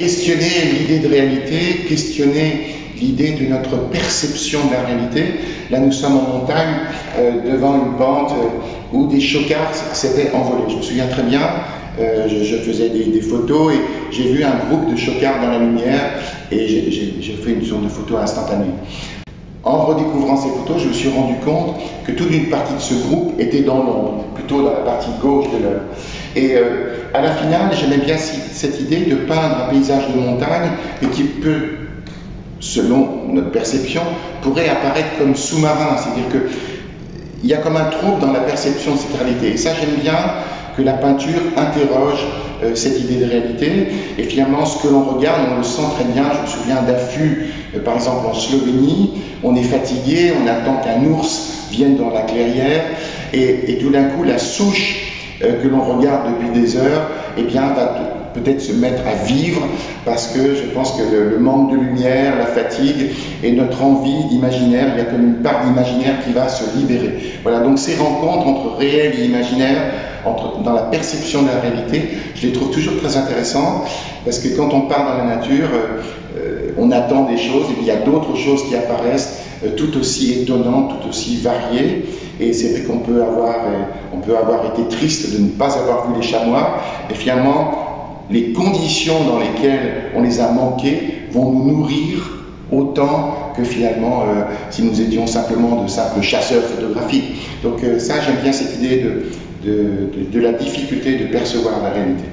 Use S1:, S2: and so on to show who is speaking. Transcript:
S1: questionner l'idée de réalité, questionner l'idée de notre perception de la réalité. Là, nous sommes en montagne, devant une pente où des chocards s'étaient envolés. Je me souviens très bien, je faisais des photos et j'ai vu un groupe de chocards dans la lumière et j'ai fait une sorte de photo instantanée. En redécouvrant ces photos, je me suis rendu compte que toute une partie de ce groupe était dans l'ombre, plutôt dans la partie gauche de l'œuvre. Et à la finale, j'aimais bien cette idée de peindre un paysage de montagne et qui peut, selon notre perception, pourrait apparaître comme sous-marin. C'est-à-dire qu'il y a comme un trouble dans la perception de cette réalité. Et ça, j'aime bien que la peinture interroge cette idée de réalité. Et finalement, ce que l'on regarde, on le sent très bien. Je me souviens d'affûts, par exemple en Slovénie, on est fatigué, on attend qu'un ours vienne dans la clairière, et tout d'un coup, la souche que l'on regarde depuis des heures, eh bien, va peut-être se mettre à vivre, parce que je pense que le manque de lumière, la fatigue et notre envie d'imaginaire, il y a comme une part d'imaginaire qui va se libérer. Voilà, donc ces rencontres entre réel et imaginaire, dans la perception de la réalité, je les trouve toujours très intéressantes, parce que quand on part dans la nature, on attend des choses, et puis il y a d'autres choses qui apparaissent tout aussi étonnantes, tout aussi variées, et c'est vrai qu'on peut avoir été triste de ne pas avoir vu les chamois, et finalement, les conditions dans lesquelles on les a manquées vont nous nourrir autant que finalement si nous étions simplement de simples chasseurs photographiques. Donc ça, j'aime bien cette idée de la difficulté de percevoir la réalité.